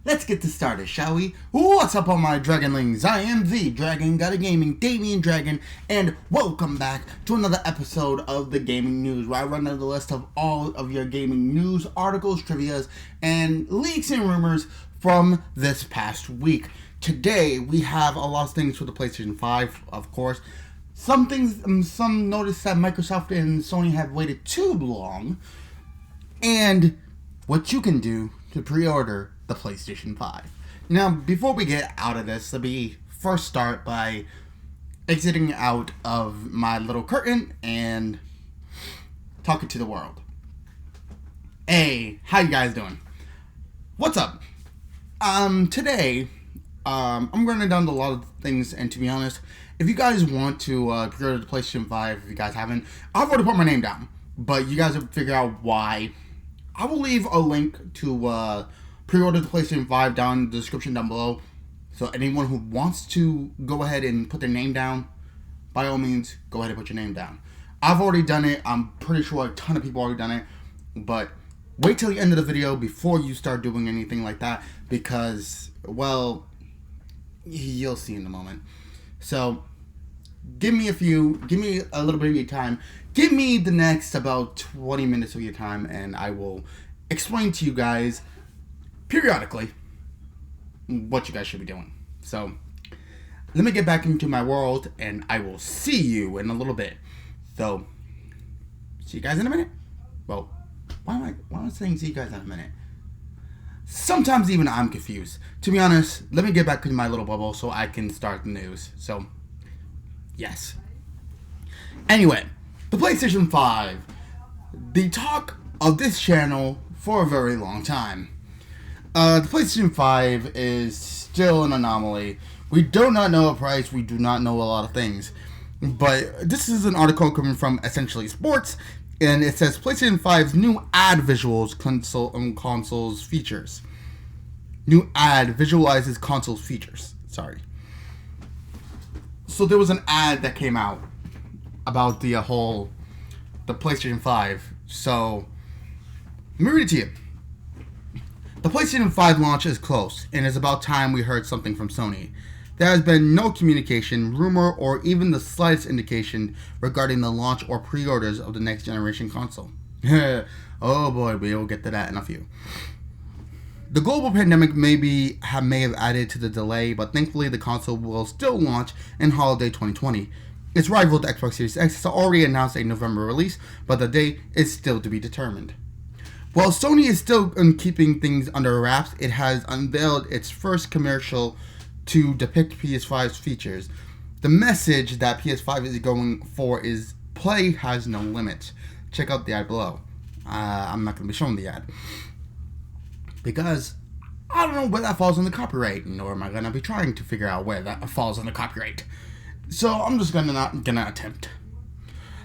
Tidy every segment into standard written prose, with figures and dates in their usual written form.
Let's get this started, shall we? What's up, all my Dragonlings? I am the Dragon God of Gaming, Damian, and welcome back to another episode of the Gaming News, where I run down the list of all of your gaming news, articles, trivias, and leaks and rumors from this past week. Today, we have a lot of things for the PlayStation 5, of course. Some notice that Microsoft and Sony have waited too long, and what you can do to pre-order the PlayStation 5. Now, before we get out of this, let me first start by exiting out of my little curtain and talking to the world. Hey, how you guys doing? What's up? Today, I'm running down a lot of things, and to be honest, if you guys want to pre-order the PlayStation 5, if you guys haven't, I've already put my name down, but you guys have figured out why. I will leave a link to pre-order the PlayStation 5 down in the description down below. So anyone who wants to go ahead and put their name down, by all means, go ahead and put your name down. I've already done it. I'm pretty sure a ton of people already done it. But wait till the end of the video before you start doing anything like that. Because, well, you'll see in a moment. So, give me a little bit of your time. Give me the next about 20 minutes of your time, and I will explain to you guys periodically what you guys should be doing. So, let me get back into my world, and I will see you in a little bit. So, see you guys in a minute. Well, why am I saying see you guys in a minute? Sometimes even I'm confused. To be honest, let me get back into my little bubble so I can start the news. So, yes. Anyway, the PlayStation 5. The talk of this channel for a very long time. The PlayStation 5 is still an anomaly. We do not know a price. We do not know a lot of things. But this is an article coming from Essentially Sports, and it says PlayStation 5's new ad visuals consoles features. New ad visualizes consoles features. Sorry. So there was an ad that came out about the PlayStation 5. So let me read it to you. The PlayStation 5 launch is close, and it's about time we heard something from Sony. There has been no communication, rumor, or even the slightest indication regarding the launch or pre-orders of the next generation console. Oh boy, we will get to that in a few. The global pandemic may have added to the delay, but thankfully the console will still launch in holiday 2020. Its rival, the Xbox Series X, has already announced a November release, but the date is still to be determined. While Sony is still keeping things under wraps, it has unveiled its first commercial to depict PS5's features. The message that PS5 is going for is play has no limit. Check out the ad below. I'm not going to be showing the ad, because I don't know where that falls on the copyright, nor am I going to be trying to figure out where that falls on the copyright. So I'm just not gonna attempt.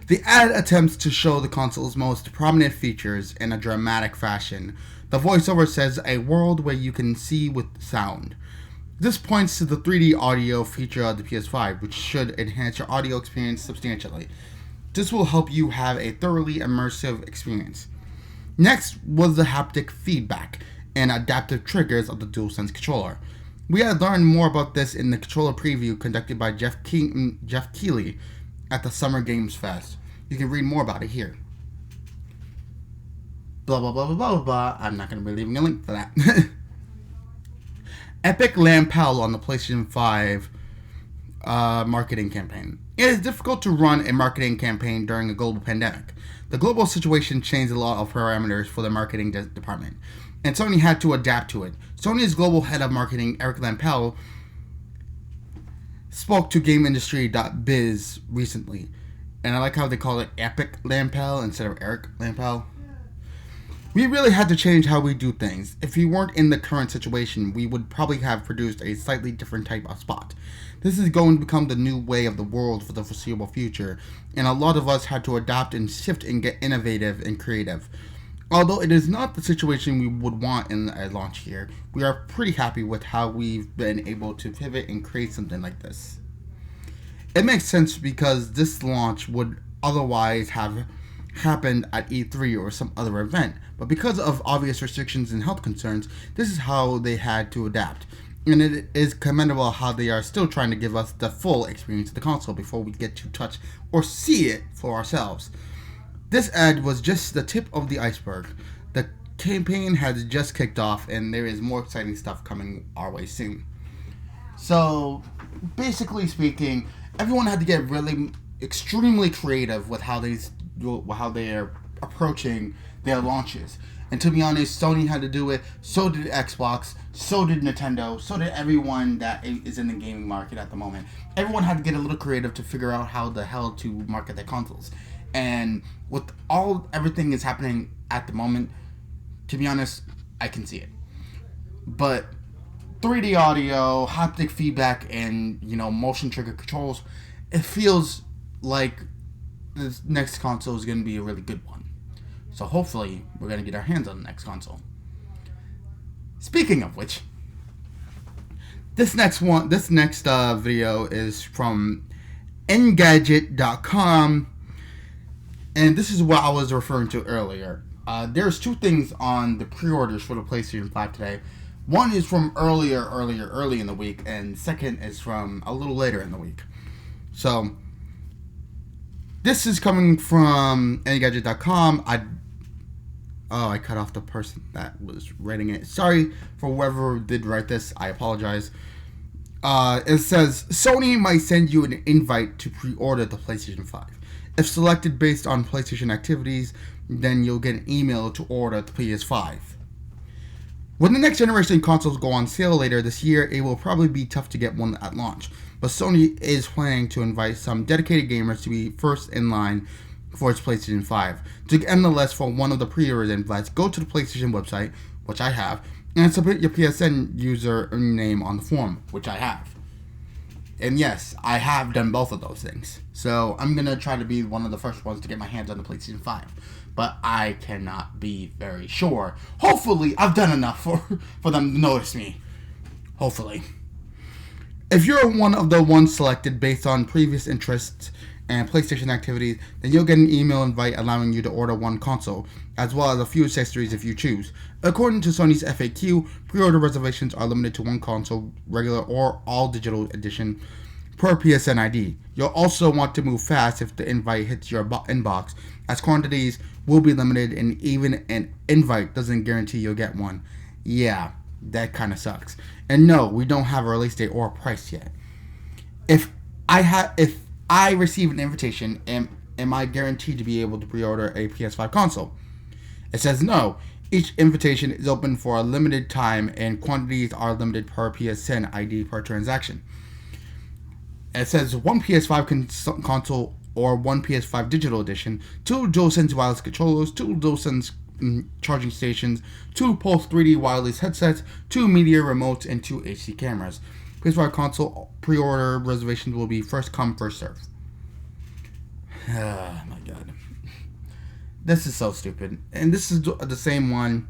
The ad attempts to show the console's most prominent features in a dramatic fashion. The voiceover says a world where you can see with sound. This points to the 3D audio feature of the PS5, which should enhance your audio experience substantially. This will help you have a thoroughly immersive experience. Next was the haptic feedback and adaptive triggers of the DualSense controller. We had learned more about this in the controller preview conducted by Jeff Keighley at the Summer Games Fest. You can read more about it here. Blah, blah, blah, blah, blah, blah. I'm not going to be leaving a link for that. Epic Lampel on the PlayStation 5 marketing campaign. It is difficult to run a marketing campaign during a global pandemic. The global situation changed a lot of parameters for the marketing department, and Sony had to adapt to it. Sony's global head of marketing, Eric Lampel, spoke to GameIndustry.biz recently, and I like how they call it Epic Lampel instead of Eric Lampel. We really had to change how we do things. If we weren't in the current situation, we would probably have produced a slightly different type of spot. This is going to become the new way of the world for the foreseeable future, and a lot of us had to adapt and shift and get innovative and creative. Although it is not the situation we would want in a launch year, we are pretty happy with how we've been able to pivot and create something like this. It makes sense because this launch would otherwise have happened at E3 or some other event, but because of obvious restrictions and health concerns, this is how they had to adapt. And it is commendable how they are still trying to give us the full experience of the console before we get to touch or see it for ourselves. This ad was just the tip of the iceberg. The campaign has just kicked off, and there is more exciting stuff coming our way soon. So, basically speaking, everyone had to get really extremely creative with how they're approaching their launches. And to be honest, Sony had to do it, so did Xbox, so did Nintendo, so did everyone that is in the gaming market at the moment. Everyone had to get a little creative to figure out how the hell to market their consoles. And with everything is happening at the moment, to be honest, I can see it. But 3D audio, haptic feedback, and motion trigger controls, it feels like this next console is going to be a really good one. So hopefully we're going to get our hands on the next console. Speaking of which, this next video is from Engadget.com, and this is what I was referring to earlier. There's two things on the pre-orders for the PlayStation 5 today. One is from early in the week, and second is from a little later in the week. So, this is coming from Engadget.com. I cut off the person that was writing it. Sorry for whoever did write this. I apologize. It says, Sony might send you an invite to pre-order the PlayStation 5. If selected based on PlayStation activities, then you'll get an email to order the PS5. When the next generation consoles go on sale later this year, it will probably be tough to get one at launch. But Sony is planning to invite some dedicated gamers to be first in line for its PlayStation 5. To get on the list for one of the pre-order invites, go to the PlayStation website, which I have, and submit your PSN username on the form, which I have. And yes, I have done both of those things. So I'm going to try to be one of the first ones to get my hands on the PlayStation 5. But I cannot be very sure. Hopefully, I've done enough for them to notice me. Hopefully. If you're one of the ones selected based on previous interests and PlayStation activities, then you'll get an email invite allowing you to order one console, as well as a few accessories if you choose. According to Sony's FAQ, pre-order reservations are limited to one console, regular or all digital edition, per PSN ID. You'll also want to move fast if the invite hits your inbox, as quantities will be limited and even an invite doesn't guarantee you'll get one. Yeah, that kind of sucks. And no, we don't have a release date or a price yet. If I receive an invitation, am I guaranteed to be able to pre-order a PS5 console? It says no. Each invitation is open for a limited time and quantities are limited per PSN ID per transaction. It says one PS5 console or one PS5 digital edition, 2 DualSense wireless controllers, 2 DualSense charging stations, 2 Pulse 3D wireless headsets, 2 media remotes, and 2 HD cameras. PS5 console pre-order reservations will be first come, first serve. Oh my god. This is so stupid. And this is the same one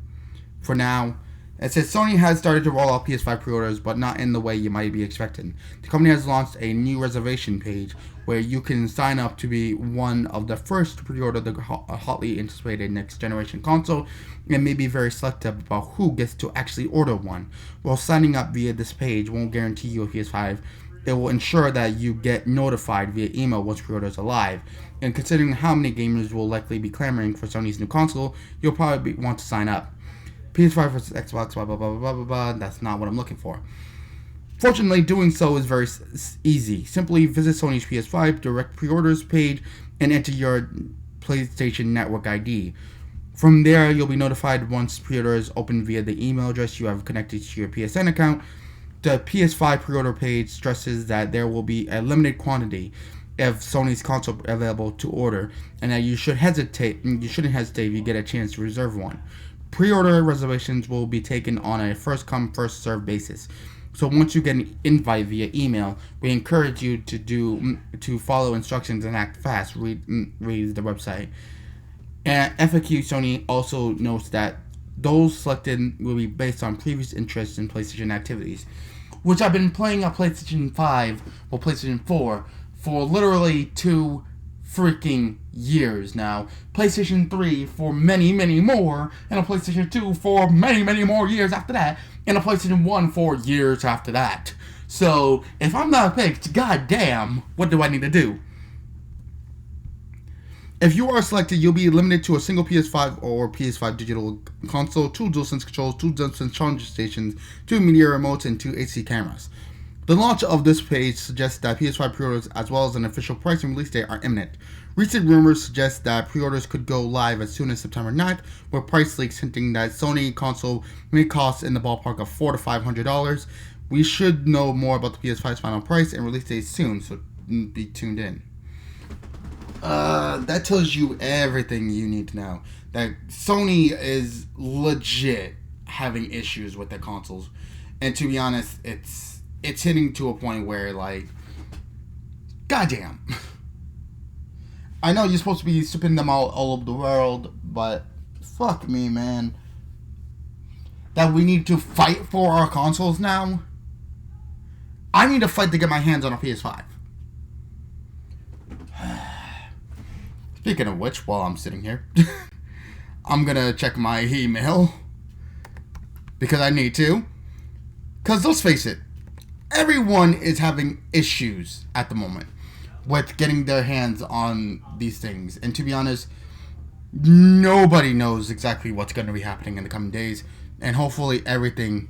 for now. It says Sony has started to roll out PS5 pre-orders, but not in the way you might be expecting. The company has launched a new reservation page where you can sign up to be one of the first to pre-order the hotly anticipated next generation console, and may be very selective about who gets to actually order one. While signing up via this page won't guarantee you a PS5, it will ensure that you get notified via email once pre-orders are live. And considering how many gamers will likely be clamoring for Sony's new console, you'll probably want to sign up. PS5 versus Xbox, blah, blah, blah, blah, blah, blah. That's not what I'm looking for. Fortunately, doing so is very easy. Simply visit Sony's PS5 direct pre-orders page and enter your PlayStation Network ID. From there, you'll be notified once pre-orders open via the email address you have connected to your PSN account. The PS5 pre-order page stresses that there will be a limited quantity of Sony's console available to order, and that you shouldn't hesitate if you get a chance to reserve one. Pre-order reservations will be taken on a first-come, first-served basis. So once you get an invite via email, we encourage you to follow instructions and act fast. Read the website. And FAQ Sony also notes that those selected will be based on previous interests in PlayStation activities, which I've been playing on PlayStation 5 or PlayStation 4 for literally 2 freaking years now. PlayStation 3 for many, many more, and a PlayStation 2 for many, many more years after that, and a PlayStation 1 for years after that. So, if I'm not picked, goddamn, what do I need to do? If you are selected, you'll be limited to a single PS5 or PS5 digital console, 2 DualSense controls, 2 DualSense charging stations, 2 media remotes, and 2 HD cameras. The launch of this page suggests that PS5 pre-orders, as well as an official price and release date, are imminent. Recent rumors suggest that pre-orders could go live as soon as September 9th, with price leaks hinting that Sony console may cost in the ballpark of $400 to $500. We should know more about the PS5's final price and release date soon, so be tuned in. That tells you everything you need to know. That Sony is legit having issues with their consoles, and to be honest, it's hitting to a point where, like, goddamn. I know you're supposed to be shipping them all over the world, but fuck me, man. That we need to fight for our consoles now. I need to fight to get my hands on a PS5. Speaking of which, while I'm sitting here, I'm gonna check my email. Because I need to. Because let's face it, everyone is having issues at the moment with getting their hands on these things. And to be honest, nobody knows exactly what's going to be happening in the coming days. And hopefully everything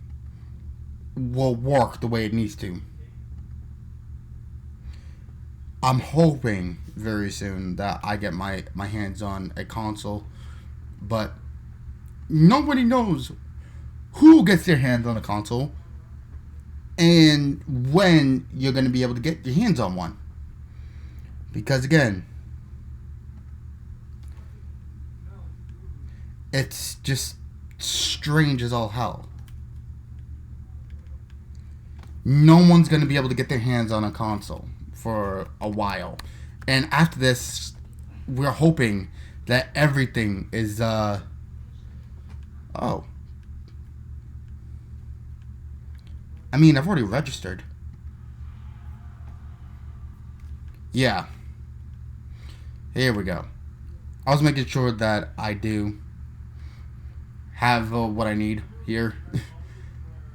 will work the way it needs to. I'm hoping very soon that I get my hands on a console. But nobody knows who gets their hands on a console and when you're going to be able to get your hands on one. Because again, it's just strange as all hell. No one's going to be able to get their hands on a console for a while. And after this, we're hoping that everything is, oh. I mean, I've already registered. Yeah. Here we go. I was making sure that I do have what I need here.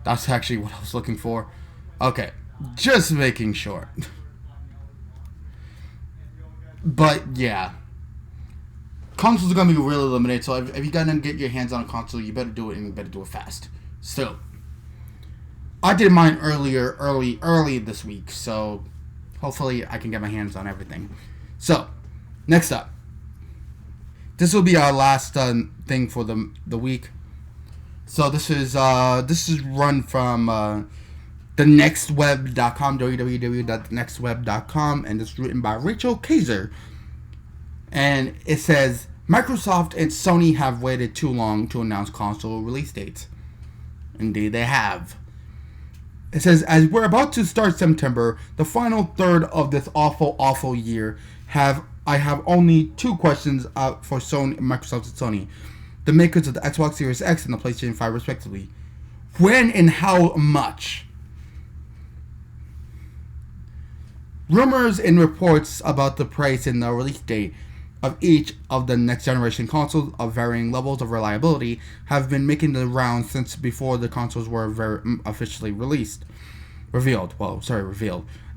That's actually what I was looking for. Okay. Just making sure. But, yeah. Consoles are going to be really limited, so if you're going to get your hands on a console, you better do it, and you better do it fast. So, I did mine early this week, so hopefully I can get my hands on everything. So, next up. This will be our last thing for the week. So this is run from thenextweb.com, www.thenextweb.com, and it's written by Rachel Kaiser. And it says, Microsoft and Sony have waited too long to announce console release dates. Indeed, they have. It says, as we're about to start September, the final third of this awful year, I have only two questions for Sony, Microsoft and Sony, the makers of the Xbox Series X and the PlayStation 5 respectively. When and how much? Rumors and reports about the price and the release date of each of the next generation consoles of varying levels of reliability have been making the rounds since before the consoles were officially revealed.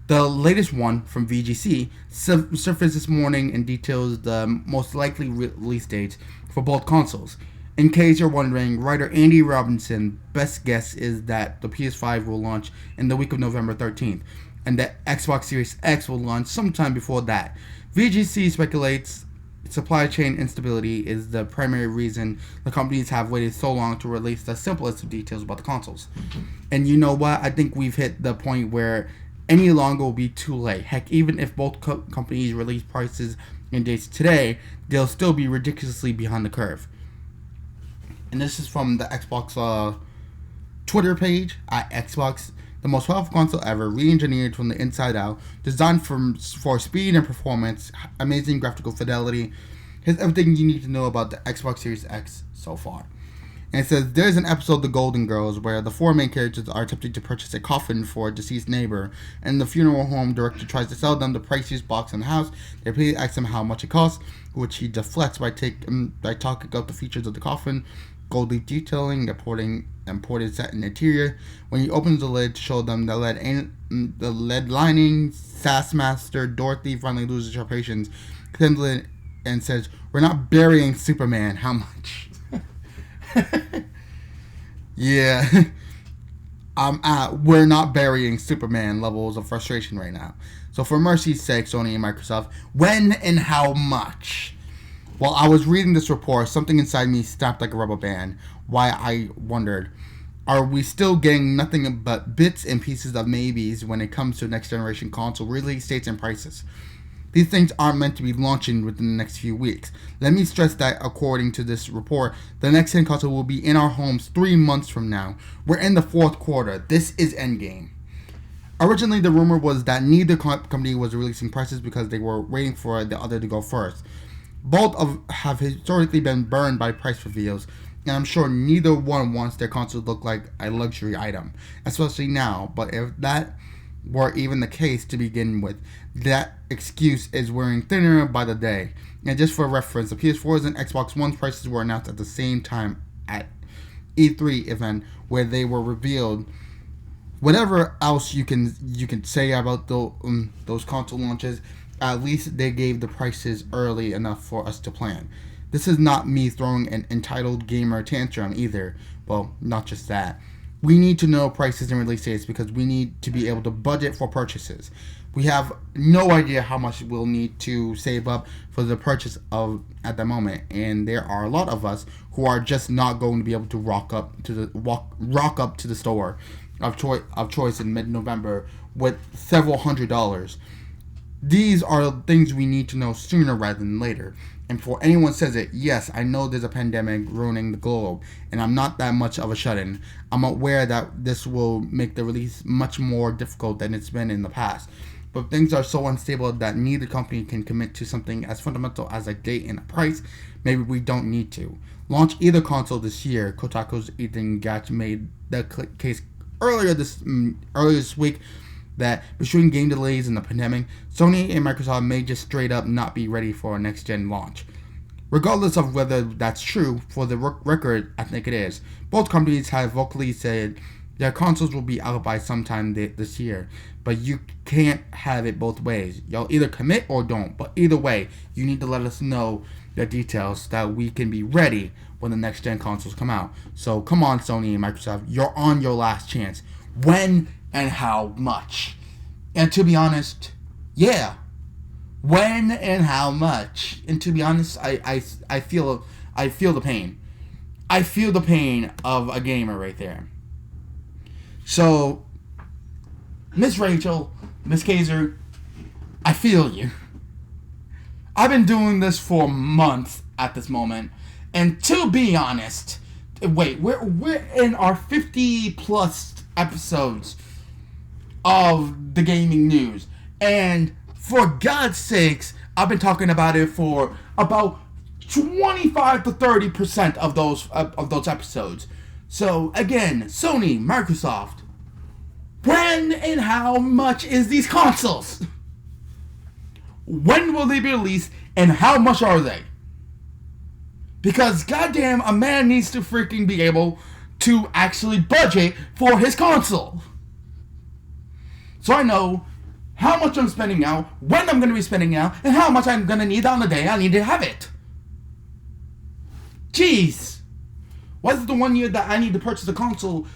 The latest one from VGC surfaced this morning and details the most likely release dates for both consoles. In case you're wondering, writer Andy Robinson's best guess is that the PS5 will launch in the week of November 13th, and that Xbox Series X will launch sometime before that. VGC speculates supply chain instability is the primary reason the companies have waited so long to release the simplest of details about the consoles. And you know what? I think we've hit the point where any longer will be too late. Heck, even if both companies release prices and dates today, they'll still be ridiculously behind the curve. And this is from the Xbox Twitter page at Xbox. The most powerful console ever, re-engineered from the inside out, designed for speed and performance, amazing graphical fidelity. Here's everything you need to know about the Xbox Series X so far. And it says, there's an episode of The Golden Girls where the four main characters are attempting to purchase a coffin for a deceased neighbor, and the funeral home director tries to sell them the priciest box in the house. They repeatedly ask him how much it costs, which he deflects by talking up the features of the coffin, gold leaf detailing, imported satin interior. When he opens the lid to show them the lead lining, Sassmaster Dorothy finally loses her patience, cleans the lid, and says, "We're not burying Superman. How much?" Yeah. We're not burying Superman levels of frustration right now. So for mercy's sake, Sony and Microsoft, when and how much? While I was reading this report, something inside me snapped like a rubber band. Why, I wondered, are we still getting nothing but bits and pieces of maybes when it comes to next generation console release dates and prices? These things aren't meant to be launching within the next few weeks. Let me stress that according to this report, the next-gen console will be in our homes 3 months from now. We're in the 4th quarter. This is endgame. Originally, the rumor was that neither company was releasing prices because they were waiting for the other to go first. Both have historically been burned by price reveals, and I'm sure neither one wants their console to look like a luxury item, especially now. But if that were even the case to begin with, that excuse is wearing thinner by the day. And just for reference, the PS4's and Xbox One's prices were announced at the same time at E3 event where they were revealed. Whatever else you can say about those console launches, at least they gave the prices early enough for us to plan. This is not me throwing an entitled gamer tantrum either. Well, not just that. We need to know prices and release dates because we need to be able to budget for purchases. We have no idea how much we'll need to save up for the purchase of at the moment, and there are a lot of us who are just not going to be able to rock up to the store of choice in mid-November with several $100s. These are things we need to know sooner rather than later. And for anyone says it, yes, I know there's a pandemic ruining the globe, and I'm not that much of a shut-in. I'm aware that this will make the release much more difficult than it's been in the past. But things are so unstable that neither company can commit to something as fundamental as a date and a price. Maybe we don't need to launch either console this year. Kotaku's Ethan Gatch made the case earlier this week that between game delays and the pandemic, Sony and Microsoft may just straight up not be ready for a next-gen launch. Regardless of whether that's true, for the record, I think it is. Both companies have vocally said their consoles will be out by sometime this year, but you can't have it both ways. Y'all either commit or don't, but either way, you need to let us know the details so that we can be ready when the next-gen consoles come out. So come on, Sony and Microsoft, you're on your last chance. When and how much? And to be honest, yeah, when and how much? And to be honest, I feel the pain. I feel the pain of a gamer right there. So, Miss Rachel, Miss Kaiser, I feel you. I've been doing this for months at this moment, and to be honest, wait, we're in our 50 plus episodes of the gaming news, and for God's sakes, I've been talking about it for about 25 to 30% of those episodes. So again, Sony, Microsoft, when and how much is these consoles? When will they be released, and how much are they? Because goddamn, a man needs to freaking be able to actually budget for his console. So I know how much I'm spending now, when I'm going to be spending now, and how much I'm going to need on the day I need to have it. Jeez. Why is it the 1 year that I need to purchase a console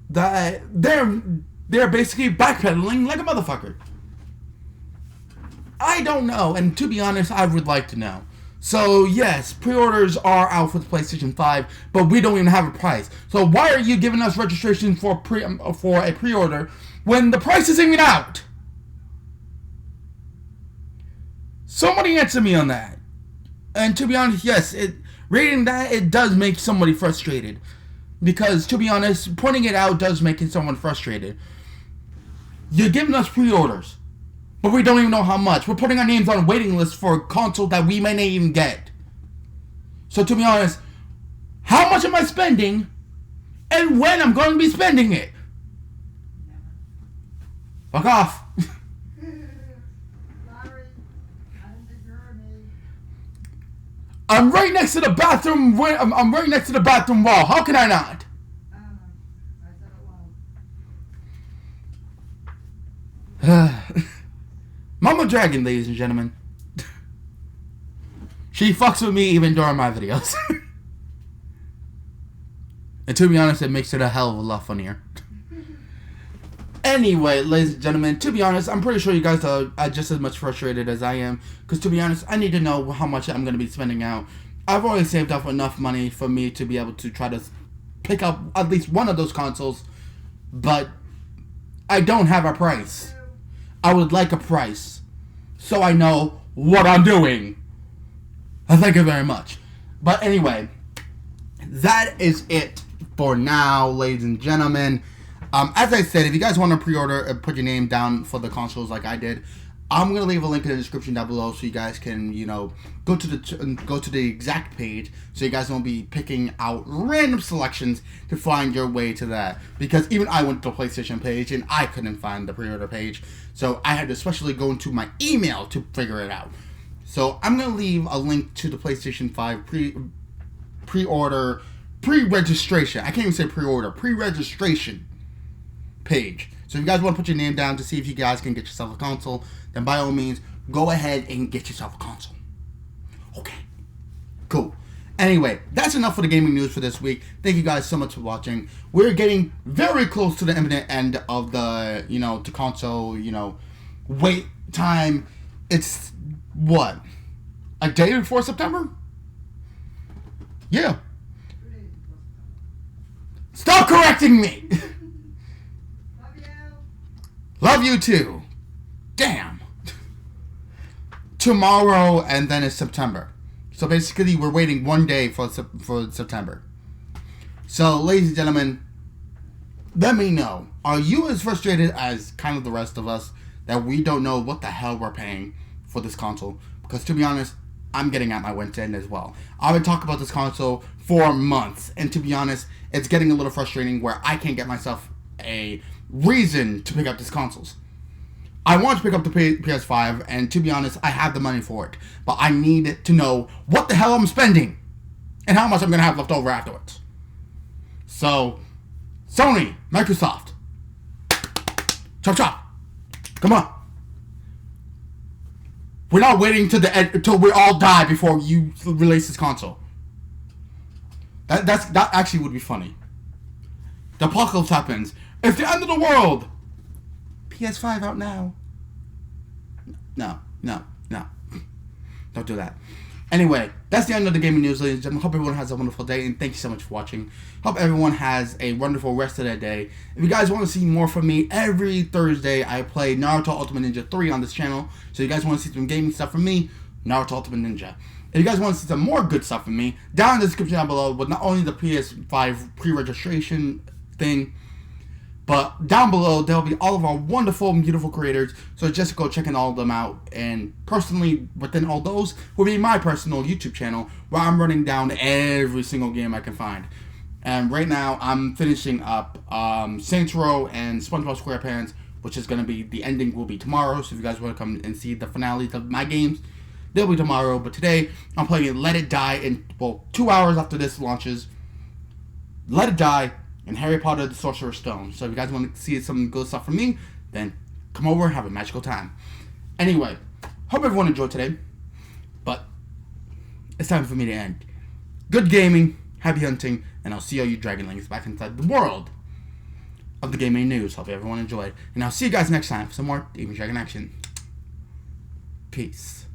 that they're basically backpedaling like a motherfucker? I don't know, and to be honest, I would like to know. So yes, pre-orders are out for the PlayStation 5, but we don't even have a price. So why are you giving us registration for a pre-order when the price isn't even out? Somebody answer me on that. And to be honest, yes, reading that, it does make somebody frustrated. Because to be honest, pointing it out does make someone frustrated. You're giving us pre-orders, but we don't even know how much. We're putting our names on a waiting list for a console that we may not even get. So to be honest, how much am I spending and when I'm going to be spending it. Fuck off. I'm right next to the bathroom. I'm right next to the bathroom wall. How can I not? Mama Dragon, ladies and gentlemen. She fucks with me even during my videos. And to be honest, it makes it a hell of a lot funnier. Anyway, ladies and gentlemen, to be honest, I'm pretty sure you guys are just as much frustrated as I am. Because to be honest, I need to know how much I'm going to be spending out. I've already saved up enough money for me to be able to try to pick up at least one of those consoles. But I don't have a price. I would like a price. So I know what I'm doing. Thank you very much. But anyway, that is it for now, ladies and gentlemen. As I said, if you guys want to pre-order, put your name down for the consoles like I did. I'm gonna leave a link in the description down below so you guys can, go to the exact page, so you guys won't be picking out random selections to find your way to that. Because even I went to the PlayStation page and I couldn't find the pre-order page, so I had to especially go into my email to figure it out. So I'm gonna leave a link to the PlayStation 5 pre-order, pre-registration. I can't even say pre-order, pre-registration page. So if you guys want to put your name down to see if you guys can get yourself a console, then by all means, go ahead and get yourself a console. Okay, cool. Anyway, that's enough for the gaming news for this week. Thank you guys so much for watching. We're getting very close to the imminent end of the, the console, wait time. It's, what, a day before September? Yeah. Stop correcting me! Love you too. Damn. Tomorrow and then it's September. So basically we're waiting one day for September. So ladies and gentlemen, let me know. Are you as frustrated as kind of the rest of us that we don't know what the hell we're paying for this console? Because to be honest, I'm getting at my wit's end as well. I've been talking about this console for months. And to be honest, it's getting a little frustrating where I can't get myself a reason to pick up these consoles. I want to pick up the PS5, and to be honest, I have the money for it. But I need to know what the hell I'm spending and how much I'm going to have left over afterwards. So, Sony, Microsoft, chop chop, come on. We're not waiting till we all die before you release this console. That actually would be funny. The apocalypse happens. It's the end of the world. PS5 out now. No. Don't do that. Anyway, that's the end of the gaming news, ladies and gentlemen. Hope everyone has a wonderful day, and thank you so much for watching. Hope everyone has a wonderful rest of their day. If you guys want to see more from me, every Thursday I play Naruto Ultimate Ninja 3 on this channel. So if you guys want to see some gaming stuff from me, Naruto Ultimate Ninja. If you guys want to see some more good stuff from me, down in the description down below with not only the PS5 pre-registration thing, but down below, there'll be all of our wonderful and beautiful creators, so just go checking all of them out. And personally, within all those, will be my personal YouTube channel, where I'm running down every single game I can find. And right now, I'm finishing up Saints Row and SpongeBob SquarePants, which is going to be, the ending will be tomorrow, so if you guys want to come and see the finales of my games, they'll be tomorrow. But today, I'm playing Let It Die, in, 2 hours after this launches. Let It Die and Harry Potter the Sorcerer's Stone. So if you guys want to see some good stuff from me, then come over and have a magical time. Anyway, hope everyone enjoyed today. But it's time for me to end. Good gaming, happy hunting, and I'll see all you Dragonlings back inside the world of the gaming news. Hope everyone enjoyed. And I'll see you guys next time for some more Damian Dragon action. Peace.